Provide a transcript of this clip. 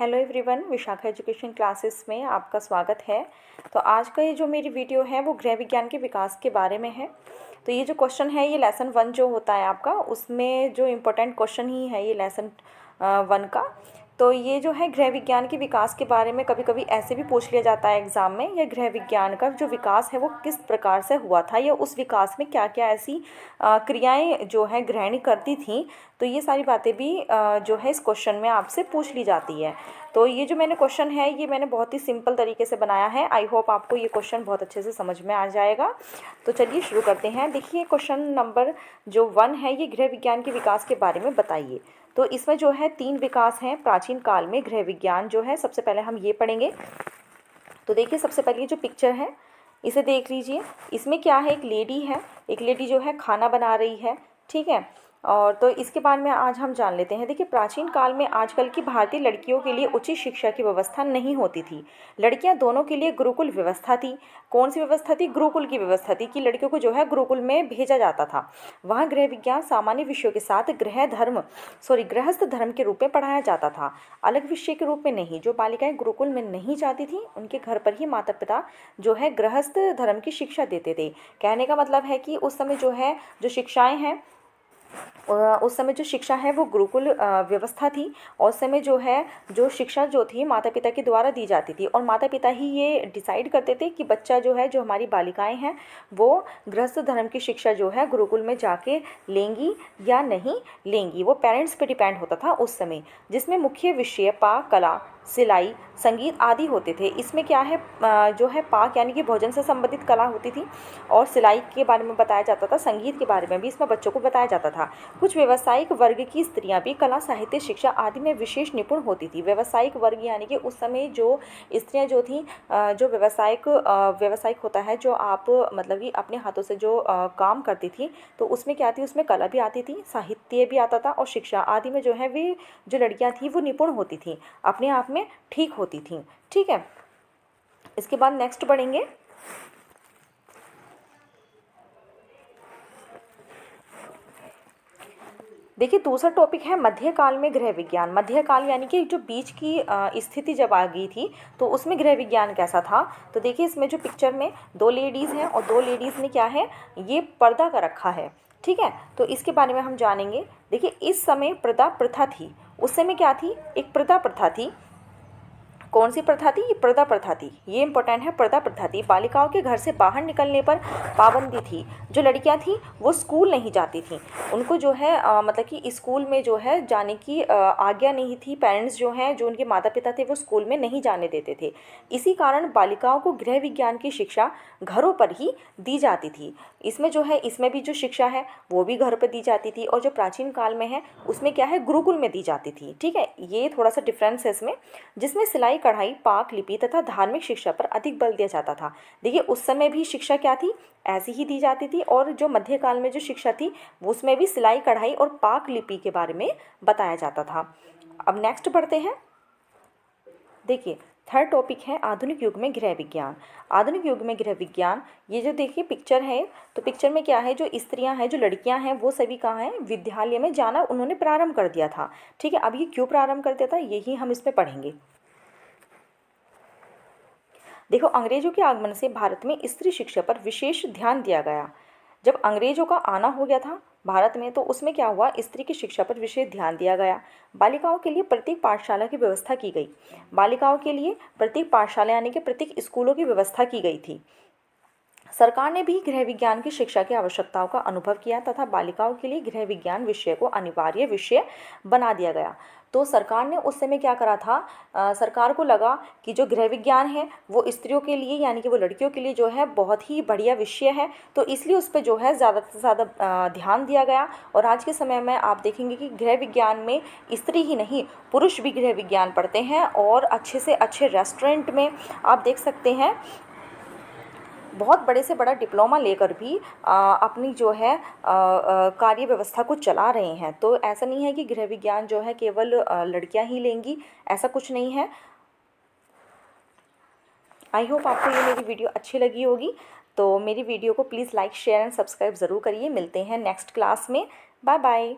Hello everyone, Vishakha education classes में आपका स्वागत है। तो आज का ये जो मेरी वीडियो है वो गृह विज्ञान के विकास के बारे में है। तो ये जो क्वेश्चन है ये लेसन 1 जो होता है आपका, उसमें जो इम्पोर्टेंट क्वेश्चन ही है ये लेसन 1 का। तो ये जो है गृह विज्ञान के विकास के बारे में कभी कभी ऐसे भी पूछ लिया जाता है एग्ज़ाम में, या गृह विज्ञान का जो विकास है वो किस प्रकार से हुआ था, या उस विकास में क्या क्या ऐसी क्रियाएं जो है ग्रहण करती थी। तो ये सारी बातें भी जो है इस क्वेश्चन में आपसे पूछ ली जाती है। तो ये जो मैंने क्वेश्चन है ये मैंने बहुत ही सिंपल तरीके से बनाया है। आई होप आपको ये क्वेश्चन बहुत अच्छे से समझ में आ जाएगा। तो चलिए शुरू करते हैं। देखिए क्वेश्चन नंबर जो 1 है ये गृह विज्ञान के विकास के बारे में बताइए। तो इसमें जो है 3 विकास हैं प्राचीन काल में गृह विज्ञान जो है। सबसे पहले हम ये पढ़ेंगे। तो देखिए सबसे पहले जो पिक्चर है इसे देख लीजिए। इसमें क्या है, एक लेडी है, एक लेडी जो है खाना बना रही है, ठीक है। और तो इसके बारे में आज हम जान लेते हैं। देखिए प्राचीन काल में आजकल की भारतीय लड़कियों के लिए उचित शिक्षा की व्यवस्था नहीं होती थी। लड़कियां दोनों के लिए गुरुकुल व्यवस्था थी। कौन सी व्यवस्था थी? गुरुकुल की व्यवस्था थी कि लड़कियों को जो है गुरुकुल में भेजा जाता था। वहाँ गृह विज्ञान सामान्य विषयों के साथ गृहस्थ धर्म के रूप में पढ़ाया जाता था, अलग विषय के रूप में नहीं। जो बालिकाएं गुरुकुल में नहीं जाती थी उनके घर पर ही माता पिता जो है गृहस्थ धर्म की शिक्षा देते थे। कहने का मतलब है कि उस समय जो है जो शिक्षाएं हैं, उस समय जो शिक्षा है वो गुरुकुल व्यवस्था थी। और उस समय जो है जो शिक्षा जो थी माता पिता के द्वारा दी जाती थी, और माता पिता ही ये डिसाइड करते थे कि बच्चा जो है, जो हमारी बालिकाएं हैं वो गृहस्थ धर्म की शिक्षा जो है गुरुकुल में जाके लेंगी या नहीं लेंगी। वो पेरेंट्स पे डिपेंड होता था उस समय, जिसमें मुख्य विषय पाक कला, सिलाई, संगीत आदि होते थे। इसमें क्या है, जो है पाक यानी कि भोजन से संबंधित कला होती थी, और सिलाई के बारे में बताया जाता था, संगीत के बारे में भी इसमें बच्चों को बताया जाता था। कुछ व्यावसायिक वर्ग की स्त्रियां भी कला, साहित्य, शिक्षा आदि में विशेष निपुण होती थी। व्यावसायिक वर्ग यानी कि उस समय जो स्त्रियां जो थी, जो व्यावसायिक होता है, जो आप मतलब कि अपने हाथों से जो काम करती थी, तो उसमें क्या थी, उसमें कला भी आती थी, साहित्य भी आता था, और शिक्षा आदि में जो है वे जो लड़कियां थी वो निपुण होती थी, अपने आप में ठीक होती थी, ठीक है। इसके बाद नेक्स्ट पढ़ेंगे। देखिए दूसरा टॉपिक है मध्यकाल में गृह विज्ञान। मध्यकाल यानी कि जो बीच की स्थिति जब आ गई थी तो उसमें गृह विज्ञान कैसा था। तो देखिए इसमें जो पिक्चर में 2 लेडीज़ हैं, और 2 लेडीज़ ने क्या है, ये पर्दा का रखा है, ठीक है। तो इसके बारे में हम जानेंगे। देखिए इस समय पर्दा प्रथा थी, उस समय क्या थी, एक पर्दा प्रथा थी। कौन सी प्रथा थी? ये पर्दा प्रथा थी, ये इंपॉर्टेंट है। पर्दा प्रथा थी। बालिकाओं के घर से बाहर निकलने पर पाबंदी थी। जो लड़कियां थी वो स्कूल नहीं जाती थी, उनको जो है मतलब कि स्कूल में जो है जाने की आज्ञा नहीं थी। पेरेंट्स जो हैं, जो उनके माता पिता थे, वो स्कूल में नहीं जाने देते थे। इसी कारण बालिकाओं को गृह विज्ञान की शिक्षा घरों पर ही दी जाती थी। इसमें जो है, इसमें भी जो शिक्षा है वो भी घर पर दी जाती थी, और जो प्राचीन काल में है उसमें क्या है, गुरुकुल में दी जाती थी, ठीक है। ये थोड़ा सा डिफरेंस है इसमें, जिसमें सिलाई, कढ़ाई, पाक, लिपि तथा धार्मिक शिक्षा पर अधिक बल दिया जाता था। देखिए उस समय भी शिक्षा क्या थी, ऐसी ही दी जाती थी। और जो मध्यकाल में जो शिक्षा थी उसमें भी सिलाई, कढ़ाई और पाक लिपि के बारे में बताया जाता था। अब नेक्स्ट पढ़ते हैं। देखिए थर्ड टॉपिक है आधुनिक युग में गृह विज्ञान। आधुनिक युग में गृह विज्ञान, ये जो देखिए पिक्चर है, तो पिक्चर में क्या है, जो स्त्रियां हैं, जो लड़कियां हैं, वो सभी कहाँ हैं, विद्यालय में जाना उन्होंने प्रारंभ कर दिया था, ठीक है। अब ये क्यों प्रारंभ कर दिया था यही हम इसमें पढ़ेंगे। देखो अंग्रेजों के आगमन से भारत में स्त्री शिक्षा पर विशेष ध्यान दिया गया। जब अंग्रेजों का आना हो गया था भारत में, तो उसमें क्या हुआ, स्त्री की शिक्षा पर विशेष ध्यान दिया गया। बालिकाओं के लिए प्रत्येक पाठशाला की व्यवस्था की गई। बालिकाओं के लिए प्रत्येक पाठशाला यानी कि प्रत्येक स्कूलों की व्यवस्था की गई थी। सरकार ने भी गृह विज्ञान की शिक्षा की आवश्यकताओं का अनुभव किया तथा बालिकाओं के लिए गृह विज्ञान विषय को अनिवार्य विषय बना दिया गया। तो सरकार ने उस समय क्या करा था, सरकार को लगा कि जो गृह विज्ञान है वो स्त्रियों के लिए यानी कि वो लड़कियों के लिए जो है बहुत ही बढ़िया विषय है, तो इसलिए उस पर जो है ज़्यादा से ज़्यादा ध्यान दिया गया। और आज के समय में आप देखेंगे कि गृह विज्ञान में स्त्री ही नहीं पुरुष भी गृह विज्ञान पढ़ते हैं, और अच्छे से अच्छे रेस्टोरेंट में आप देख सकते हैं बहुत बड़े से बड़ा डिप्लोमा लेकर भी अपनी जो है कार्य व्यवस्था को चला रहे हैं। तो ऐसा नहीं है कि गृह विज्ञान जो है केवल लड़कियां ही लेंगी, ऐसा कुछ नहीं है। आई होप आपको ये मेरी वीडियो अच्छी लगी होगी। तो मेरी वीडियो को please like, share and subscribe ज़रूर करिए। मिलते हैं नेक्स्ट क्लास में। Bye bye.